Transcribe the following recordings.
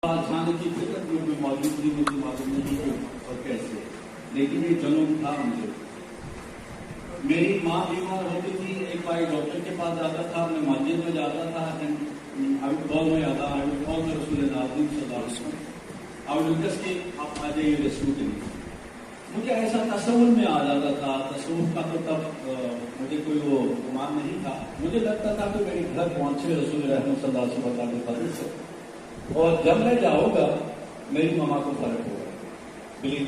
آسانی کی فکر میں موجود تھی، مجھے معلوم نہیں کہ اور کیسے، لیکن یہ جنون تھا مجھے۔ میری ماں بیمار ہوتی تھی، ایک بار ڈاکٹر کے پاس جاتا تھا، میں مسجد میں جاتا تھا، رسول آپ آ جائیے ریسکیو کے لیے۔ مجھے ایسا تصور میں آ جاتا تھا، تصور کا تو تب مجھے کوئی وہ گمان نہیں تھا، مجھے لگتا تھا کہ میرے گھر پہنچے رسول رحمت صلی اللہ علیہ وسلم کے فضل سے، اور جب میں جاؤں گا میری ماما کو فرق ہوگا۔ بلیو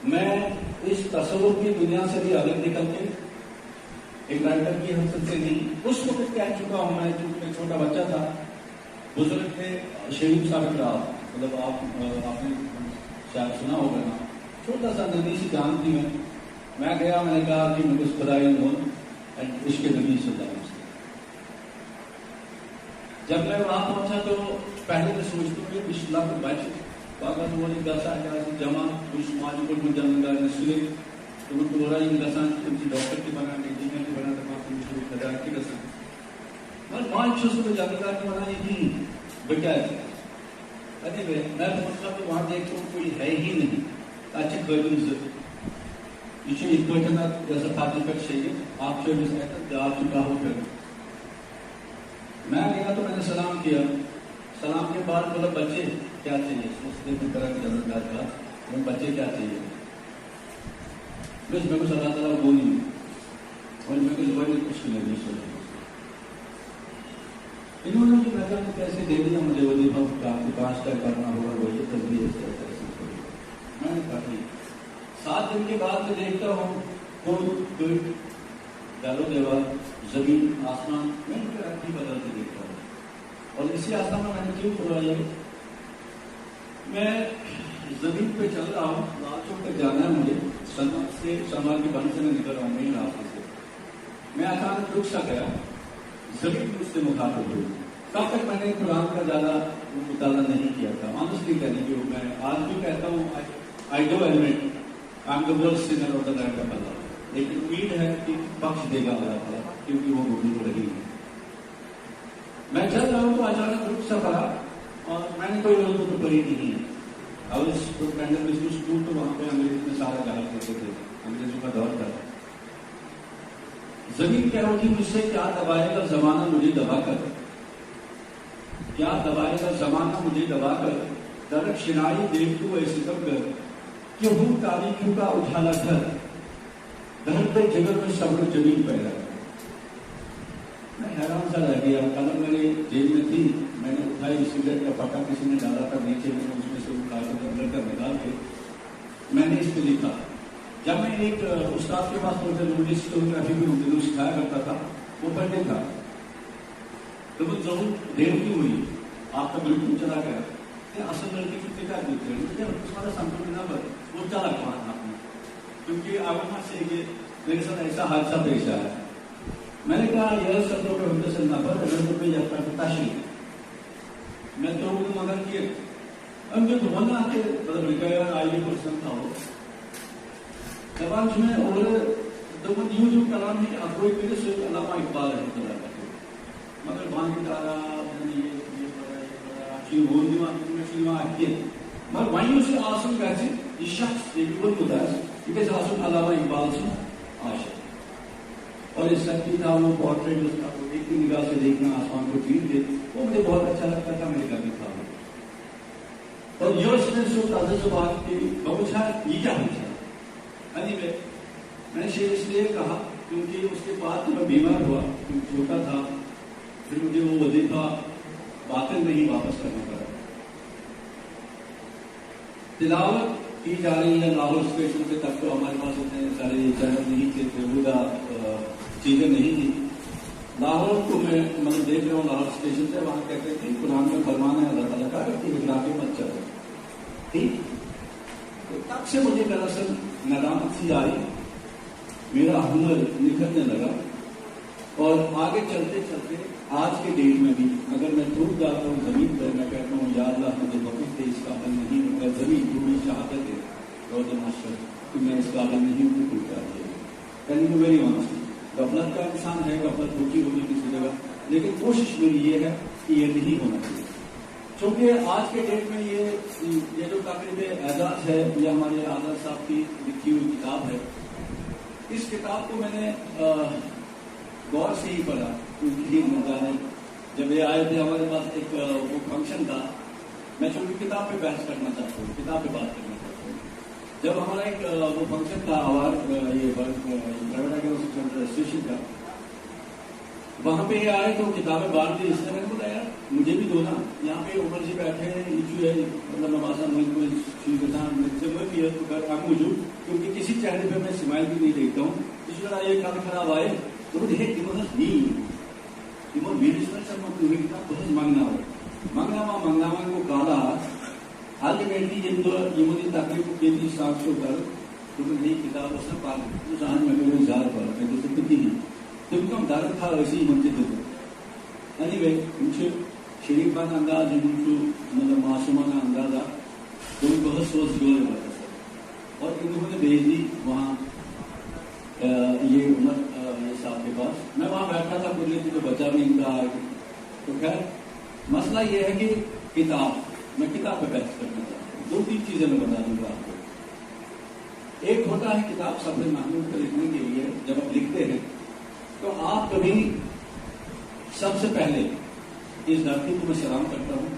میں اس تصور کی دنیا سے بھی الگ نکل کے ایک رائٹر کی حیثیت سے نہیں، اس وقت کہہ چکا ہوں میں، چونکہ چھوٹا بچہ تھا، بزرگ تھے شہید صاحب کا، مطلب آپ نے شاید سنا ہوگا نا، چھوٹا سا نبی سی جان تھی میں گیا، میں نے کہا کہ مجھے خدائی نور عشق نبی صلی اللہ علیہ وسلم۔ جب میں وہاں پہنچا تو پہلے میں سوچتا ہوں کہ بسم اللہ کو بچ باقا وہ دسا جمع کچھ ماجی کو جنگا نسلے تو وہ بولا یہ دسا کہ ڈاکٹر کی بنا انجینئر کی بنا تمام شروع خدا کی دسا اور پانچ چھ سو جنگا کی بنا نہیں بچا ہے۔ ارے میں پہنچا تو وہاں دیکھتا ہوں کوئی ہے ہی نہیں، اچھے قابل سے یہ ایک پوچھنا جیسا فاطمہ کا شہید آپ جو جا چکا ہو پھر میں گیا تو میں نے سلام کیا، سلام کے بعد بولا بچے کیا چاہیے، سوچتے پھر طرح کی ضرورت کا وہ بچے کیا چاہیے، بس میں کچھ اللہ تعالیٰ وہ نہیں اور میں کچھ بڑے کچھ نہیں سوچا۔ انہوں نے جو نظر میں کیسے دے دیا مجھے وظیفہ کاش کا کرنا ہوگا، وہ یہ تصویر میں نے کہا 7 دن کے بعد میں دیکھتا ہوں کوئی دارو دیوار زمین آسمان میں رنگ بدلتے دیکھتا ہوں، اور اسی آسمان میں نے کیوں کروایا، میں زمین پہ چل رہا ہوں، لال چوک تک جانا ہے مجھے، سلمان کی بند سے میں نکل رہا ہوں مین راستے سے، میں اچانک رک سا گیا، زمین مجھ سے مخاطب ہوئی۔ تب تک میں نے قرآن کا زیادہ مطالعہ نہیں کیا تھا، آنسٹلی کہنے کی میں آج بھی کہتا ہوں I do admit I am the worst sinner of the land of Allah, لیکن امید ہے کہ بخش دے گا اللہ تعالیٰ کیونکہ وہ موجود رہی ہے۔ میں چل رہا ہوں تو اچانک رک سا پڑا، اور میں نے کوئی اردو تو پڑھی نہیں ہے، اور اس اسکول تو وہاں پہ انگریز میں سارا جانا کرتے تھے، انگریزوں کا دور تھا۔ زمین کہہ رہی مجھ سے کیا دبائے گا زمانہ مجھے دبا کر، کیا دبائے گا زمانہ مجھے دبا کر، درخت شنائی دیکھ تو ایسے کب کر کہ ہوں تاریخیوں کا اجالا گھر، دھرتے جگر میں صبر جمیل پیدا کر۔ میں حیران سا رہ گیا، قلم میرے جیب میں تھی، میں نے اٹھائی، سگریٹ کا پٹا کسی نے ڈالا تھا نیچے، میں نے اس میں سے کاغذ اندر کر نکال کے میں نے اس پہ لکھا۔ جب میں ایک استاد کے پاس پہنچا جو مجھے ہسٹوریوگرافی بھی اردو سکھایا کرتا تھا، وہ پڑھنے تھا تو وہ ضرور دیر کی ہوئی، آپ کا بالکل چلا گیا کہ اصل لڑکی کی فکر دیتے ہیں مجھے تمہارا سمجھ نہ بر وہ چلا گیا آپ نے، کیونکہ آگما سے کہ میرے ساتھ ایسا حادثہ پیش آیا۔ میں نے کہا یہ سب لوگ ہم سے نفر اگر پہ جاتا ہے تاشی میں تو مگر کیے اب جو دھونا آتے مطلب ریکائر آئیے پرسن تھا ہو میں اور یوں جو کلام ہے اب کوئی میرے سے علامہ اقبال رحمۃ اللہ کرتے مگر وہاں کی تارا مگر وہیں سے آسم کیسے یہ شخص یہ بھی بہت ہے کہ آسم علامہ اقبال سے عاشق، اور اس سکتی تھا وہ پورٹریٹ اس کا ایک بھی نگاہ سے دیکھنا آسمان کو چیز دے وہ مجھے بہت اچھا لگتا تھا، میرے گھر میں تھا۔ اور یہ اس نے سو تازہ سے بات کی پوچھا یہ کیا پوچھا، میں نے شیر اس لیے کہا کیونکہ اس کے بعد میں بیمار ہوا، چھوٹا تھا، پھر مجھے وہ وظیفہ باطن میں ہی واپس کرنا پڑا۔ تلاوت کی جا رہی ہے لاہور اسٹیشن سے تک تو ہمارے پاس اتنے سارے چینل نہیں تھے، موجودہ چیزیں نہیں تھی۔ لاہور کو میں مطلب دیکھ رہا ہوں لاہور اسٹیشن سے، وہاں کہتے تھے قرآن میں فرمان ہے اللہ تعالیٰ کا کہ اخلاقی مت چلو، ٹھیک۔ تب سے مجھے دراصل ندامت سی آئی، میرا ہنر نکھرنے لگا، اور آگے چلتے چلتے آج کے ڈیٹ میں بھی اگر میں ٹوٹ جاتا ہوں زمین پر، میں کہتا ہوں یا اللہ مجھے وقت دے، اس قابل نہیں ہوں، اگر زمین ٹوٹی شہادت ہے روز معاشر کہ میں اس قابل نہیں ہوں تو ٹوٹ جاتی ہے، یعنی کہ میری وہاں سے غفلت کا انسان ہے، غفلت ہوتی ہوگی کسی جگہ، لیکن کوشش میری یہ ہے کہ یہ نہیں ہونا چاہیے۔ چونکہ آج کے ڈیٹ میں یہ جو تقریب اعزاز ہے یہ ہمارے آزاد صاحب کی لکھی ہوئی کتاب ہے. اس کتاب کو میں نے غور سے ہی پڑھا کیونکہ مدانے جب یہ آئے تھے ہمارے پاس ایک وہ فنکشن تھا. میں چونکہ کتاب پہ بحث کرنا چاہتا ہوں, کتاب پہ بات کرنا چاہتا ہوں. جب ہمارا ایک وہ فنکشن تھا رجسٹریشن کا, وہاں پہ یہ آئے تو کتابیں بانٹ دی. اس نے میں نے بتایا مجھے بھی دو نا, یہاں پہ عمر جی بیٹھے ہیں, ایشو ہے مطلب نوازا ملک میں موجود, کیونکہ کسی چہرے پہ میں اسمائل بھی نہیں دیکھتا ہوں. اس طرح یہ کام خراب آئے تو مانگنا کو کالا الٹیمیٹلی یہ تقریب کو کیتی ساتھ سو کر تو نئی کتاب اس نے پال جان میں زیادہ پڑا میں تو کتنی نہیں تم کم درد تھا ویسے ہی منچے تھے. اینی وے مجھے شریفانہ انداز مطلب معصومانہ انداز آ تو بہت سوچ جوڑ رہا تھا اور انہوں نے بھیج دی وہاں یہ عمر یہ صاحب کے پاس. میں وہاں بیٹھا تھا کچھ لیتی تو بچہ بھی ان کا آ گیا. تو خیر مسئلہ یہ ہے کہ کتاب میں کتاب پہ بحث کرنا چاہتا ہوں. دو تین چیزیں میں بتا دوں گا آپ کو. ایک ہوتا ہے کتاب صفحے محمود کو لکھنے کے لیے جب آپ لکھتے ہیں تو آپ کبھی سب سے پہلے اس دھرتی کو میں سلام کرتا ہوں.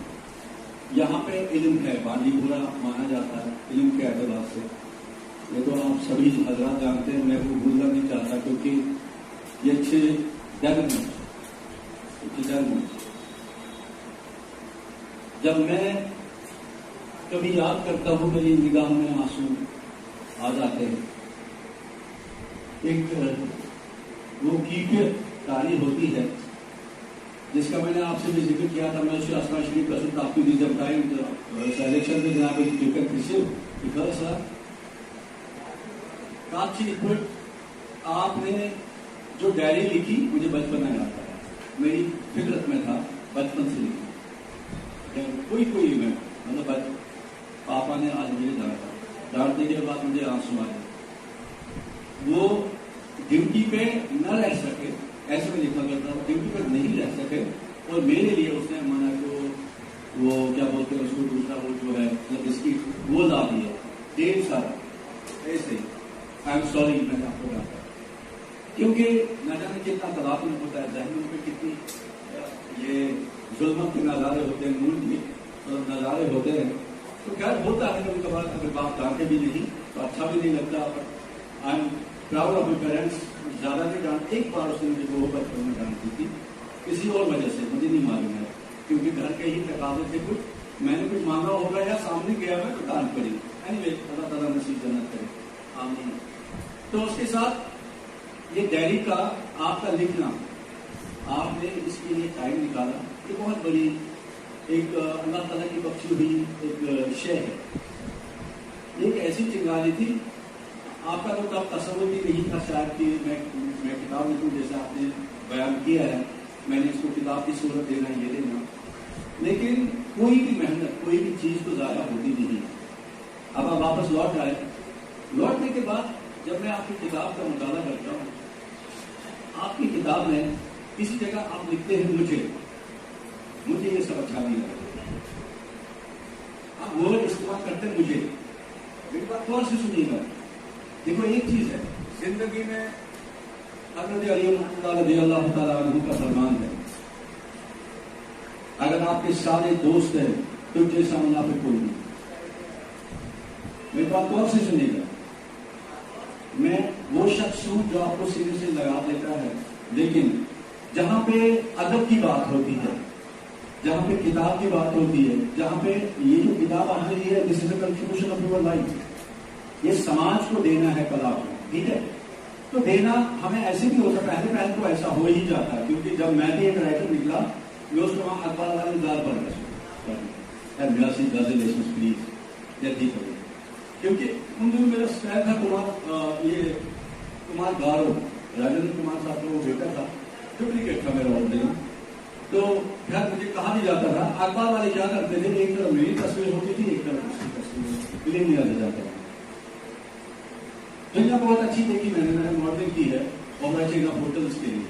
یہاں پہ علم ہے, بالی برا مانا جاتا ہے علم کے اعتبار سے. یہ تو آپ سبھی حضرات جانتے ہیں, میں وہ بھولنا نہیں چاہتا کیونکہ یہ اچھے جب میں کبھی یاد کرتا ہوں میری نگاہوں میں آنسو آ جاتے ہیں. ایک وہ کیفیت تاریخ ہوتی ہے جس کا میں نے آپ سے بھی ذکر کیا تھا. میں اسے اسما شریف کا سلط آپ کی جب ٹائم سلیکشن میں جناب ٹکٹ کسی سر کاچی آپ نے جو ڈائری لکھی مجھے بچپن میں آتا ہے, میری فطرت میں تھا بچپن سے لکھی. کوئی میں مطلب پاپا نے آج مجھے ڈانٹنے کے بعد مجھے آنسو آئے. وہ ڈیوٹی پہ نہ رہ سکے ایسے میں لکھا کرتا تھا, ڈیوٹی پہ نہیں رہ سکے اور میرے لیے اس نے مانا کہ وہ کیا بولتے ہیں اس کو دوسرا وہ جو ہے مطلب اس کی وہ لا دی ہے 1.5 سال ایسے. آئی ایم سوری میں آپ کو کہتا ہوں کیونکہ نہ جانے کتنا تباہ میں ہوتا ہے ذہنوں پہ کتنی یہ ظلمت کے نظارے ہوتے ہیں, ملک کے نظارے ہوتے ہیں. تو خیر ہوتا ہے کبھی کبھار اگر باپ ڈانٹے بھی نہیں تو اچھا بھی نہیں لگتا. I am proud of my parents. زیادہ نہیں ڈانٹ, ایک بار اس نے مجھے وہ بچپن میں ڈانٹی تھی کسی اور وجہ سے, مجھے نہیں معلوم ہے کیونکہ گھر کے ہی تقاضے تھے کچھ, میں نے کچھ مانگا ہوگا یا سامنے گیا میں تو ڈانٹ پڑی. اینی وے اللہ تعالیٰ نصیب جنت کرے, آمین. تو اس کے ساتھ یہ ڈائری کا آپ کا لکھنا, آپ نے اس کے لیے ٹائم نکالا, یہ بہت بڑی ایک اللہ تعالیٰ کی بخشی ہوئی ایک شے ہے. ایک ایسی چنگاری تھی آپ کا تو تب تصور بھی نہیں تھا شاید کہ میں کتاب لکھوں جیسے آپ نے بیان کیا ہے, میں نے اس کو کتاب کی صورت دینا یہ دینا. لیکن کوئی بھی محنت کوئی بھی چیز تو ضائع ہوتی نہیں. اب آپ واپس لوٹ آئے, لوٹنے کے بعد جب میں آپ کی کتاب کا مطالعہ کرتا ہوں, آپ کی کتاب میں کسی جگہ آپ لکھتے ہیں مجھے یہ سب اچھا نہیں لگا. آپ وہ استعمال کرتے ہیں مجھے. میری بات غور سے سنیے گا. دیکھو ایک چیز ہے زندگی میں حضرت علی رضی اللہ تعالیٰ عنہ کا فرمان ہے, اگر آپ کے سارے دوست ہیں تو جیسا منافق کوئی نہیں. میری بات غور سے سنیے گا. میں وہ شخص ہوں جو آپ کو سینے سے لگا دیتا ہے, لیکن جہاں پہ ادب کی بات ہوتی ہے, جہاں پہ کتاب کی بات ہوتی ہے, جہاں پہ یہ جو کتاب آپ نے لی ہے دس از اے کنٹریبیوشن آف یور لائف, یہ سماج کو دینا ہے کلام, ٹھیک ہے. تو دینا ہمیں ایسے بھی ہوتا ہے, پہلے تو ایسا ہو ہی جاتا ہے کیونکہ جب میں بھی ایک رائٹر نکلا میں اس کو وہاں اخبار والے دار پڑھ گیا میرا سی گزلیشن پلیز جلدی کرو, کیونکہ ان دنوں میرا اسٹائل تھا کمار گارو, راجندر کمار صاحب کا وہ بیٹا تھا, ڈپلیکیٹ تھا میرا آلریڈی. تو خیر مجھے کہا بھی جاتا تھا, اخبار والے کیا کرتے تھے, ایک طرف میری تصویر ہوتی تھی ایک طرف اس کی تصویر فلم میں آ جاتا تھا. دنیا بہت اچھی دیکھی میں نے ماڈلنگ کی ہے اور میں چاہیے ہوٹلس کے لیے,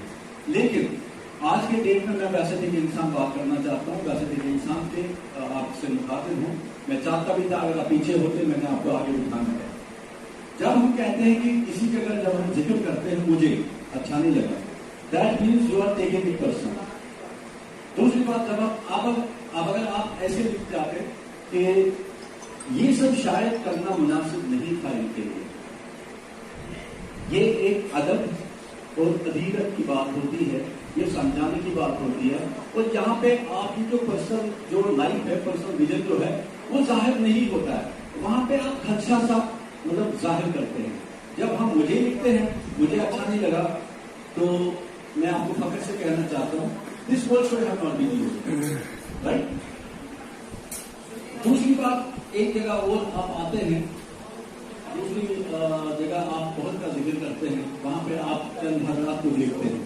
لیکن آج کے ڈیٹ میں ویسے ایک انسان بات کرنا چاہتا ہوں، ویسے ایک انسان کے آپ سے مخاطب ہوں. میں چاہتا بھی تھا اگر آپ پیچھے ہوتے میں نے آپ کو آگے اٹھانا ہے. جب ہم کہتے ہیں کہ کسی جگہ جب ہم ذکر کرتے ہیں مجھے اچھا نہیں لگا، that means you are taking it personal. دوسری بات، جب اب اگر آپ ایسے لکھ جاتے کہ یہ سب شاید کرنا مناسب نہیں تھا ان کے لیے، یہ ایک ادب اور قدیرت کی بات ہوتی ہے، یہ سمجھانے کی بات ہوتی ہے. اور یہاں پہ آپ کی جو پرسنل جو لائف ہے، پرسنل ویژن جو ہے وہ ظاہر نہیں ہوتا ہے. وہاں پہ آپ خدشہ سا مطلب ظاہر کرتے ہیں. جب ہم مجھے لکھتے ہیں مجھے اچھا نہیں لگا، تو میں آپ کو فخر سے کہنا چاہتا ہوں this word should have not been used, right. دوسری بات، ایک جگہ اور آپ آتے ہیں، دوسری جگہ آپ بہت کا ذکر کرتے ہیں، وہاں پہ آپ چند حضرات کو دیکھتے ہیں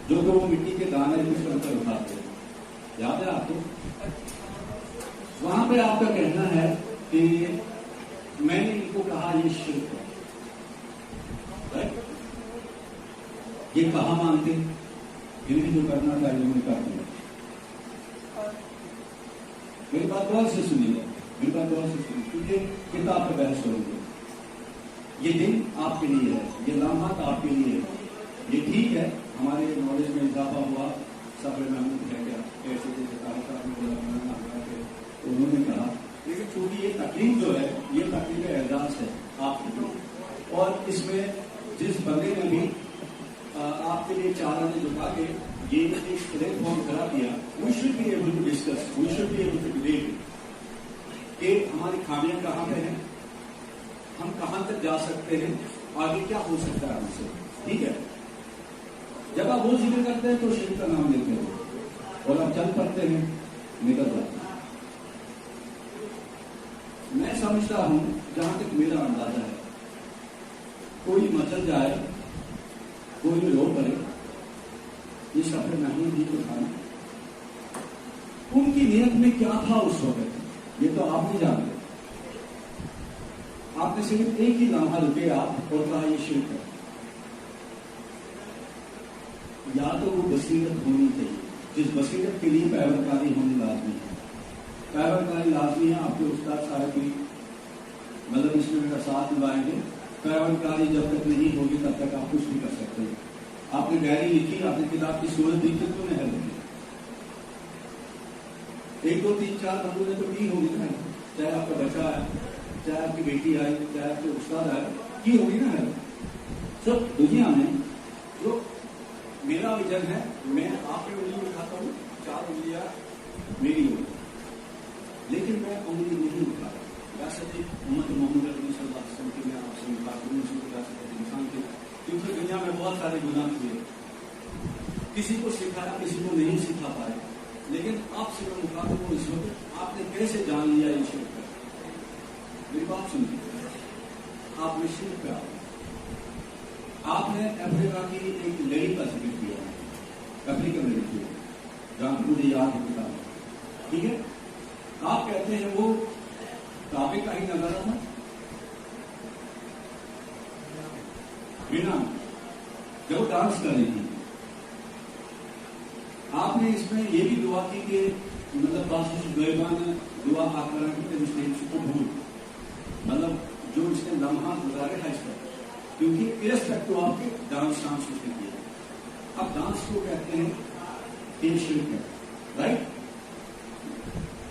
جو کہ وہ مٹی کے دانے کچھ کر کر اٹھاتے ہیں. یاد ہے آپ کو؟ وہاں پہ آپ کا کہنا ہے کہ میں نے ان کو کہا یہ شرک ہے. یہ کہاں مانتے انہیں جو کرنا چاہیے انہیں کرتے ہیں. میری بات غور سے سنیے، میری بات غور سے سنیے، کیونکہ کتاب پہ بحث کروں گے. یہ دن آپ کے لیے ہے، یہ لمحات آپ کے لیے ہے. یہ ٹھیک ہے ہمارے نالج میں اضافہ ہوا، صبر محمود ہے کیا ایسے جیسے انہوں نے کہا، لیکن چونکہ یہ تقریب جو ہے یہ تقریب اعزاز ہے آپ کی، اور اس میں جس بندے نے بھی آپ کے لیے چار آنے جھکا کے یہ ایک پلیٹ فارم کھڑا کیا، we should be able to discuss, we should be able to debate کہ ہماری خامیاں کہاں پہ ہیں، ہم کہاں تک جا سکتے ہیں، آگے کیا ہو سکتا ہے ہم سے. ٹھیک ہے، جب آپ وہ ذکر کرتے ہیں تو شریف کا نام لیتے ہیں اور آپ چل پڑتے ہیں، نکل جاتے ہیں. میں سمجھتا ہوں جہاں تک میرا اندازہ ہے، کوئی مچل جائے، کوئی رو پڑے، یہ سفر محمود جی کو تھا، ان کی نیت میں کیا تھا اس وقت یہ تو آپ نہیں جانتے. آپ نے صرف ایک ہی لمحہ رکے آپ اور کہا یہ شرک ہے. یا تو وہ بصیرت ہونی چاہیے، جس بصیرت کے لیے پیروکاری ہونی لازمی ہے. پیروکاری لازمی ہے. آپ کے استاد صاحب بھی مطلب اس میں میرا ساتھ نبھائیں گے. پیروکاری جب تک نہیں ہوگی تب تک آپ کچھ نہیں کر سکتے. آپ نے ڈائری لکھی، آپ نے کتاب کی صورت لکھی، تو نہیں لکھی. 1 2 3 4 بندوں نے تو کی ہوگی نا، چاہے آپ کا بچہ ہے، چاہے آپ کی بیٹی آئی، چاہے آپ کے استاد آئے، کی ہوگی نا. سب دنیا میں جو میرا ویژن ہے، میں آپ کی انگلی اٹھاتا ہوں، 4 انگلیاں میری ہوگی، لیکن میں انگلی نہیں اٹھا رہا. ویسے بھی امت محمد صلی اللہ علیہ وسلم کی میں آپ سے مخاطب ہوں انسان کے، کیونکہ دنیا میں بہت سارے گناہ کیے، کسی کو سکھایا کسی کو نہیں سکھا پائے. لیکن آپ سے میں مخاطب ہوں اس وقت، آپ نے کیسے جان لیا یہ شرک ہے؟ میری بات سنیے، آپ نے شرک پہ آپ نے افریقہ کی ایک لڑی کا ذکر کیا، افریقن لڑکی ہے جہاں مجھے یاد ہے کتاب، ٹھیک ہے. آپ کہتے ہیں وہ کعبے کا ہی نظارہ تھا، بنا جب وہ ڈانس کر رہی تھی. آپ نے اس میں یہ بھی دعا کی کہ مطلب باسو غیبان دعا آپ کریں کہ اس کو بھول، مطلب جو اس نے لمحات گزارے ہیں اس پر، کیونکہ ارسپیکٹو آپ کے ڈانس اس نے کیا. اب ڈانس کو کہتے ہیں کہ شرک ہے، رائٹ.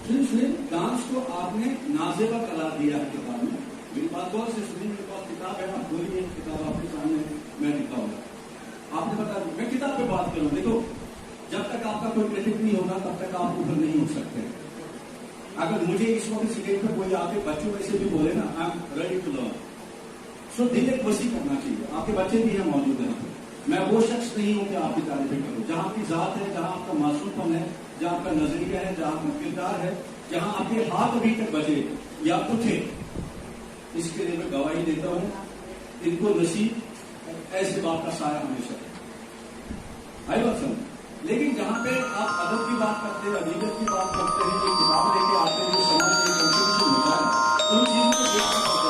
صرف ڈانس کو آپ نے نازیبہ قرار دیا ہے کتاب میں. میری بات غور سے سنی، میرے پاس کتاب ہے، آپ کوئی ایک کتاب آپ کے سامنے میں لکھا ہوگا. آپ نے بتا میں کتاب پہ بات کروں. دیکھو جب تک آپ کا کوئی کریڈٹ نہیں ہوگا تب تک آپ اوپر نہیں اٹھ سکتے. اگر مجھے اس وقت اسٹیج پہ کوئی آ کے بچوں میں سے بھی بولے نا I am ready to learn, so دل ایک وسیع کرنا چاہیے. آپ کے بچے بھی ہیں موجود ہیں. میں وہ شخص نہیں ہوں کہ آپ کی تعریفیں کروں. جہاں آپ کی ذات ہے، جہاں آپ کا معصوم پن ہے، جہاں آپ کا نظریہ ہے، جہاں آپ کا کردار ہے، جہاں آپ کے ہاتھ ابھی تک بچے یا اٹھے، اس کے لیے میں گواہی دیتا ہوں ان کو نصیب ایسے باپ کا سایہ ہمیشہ آئی بات سمجھ. لیکن جہاں پہ آپ ادب کی بات کرتے ہیں، ادیبت کی بات کرتے ہیں، جو کتاب لے کے آتے ہیں، جو سماج میں کنٹریبیوشن ہوتا ہے، ان چیزوں کو دیکھ کر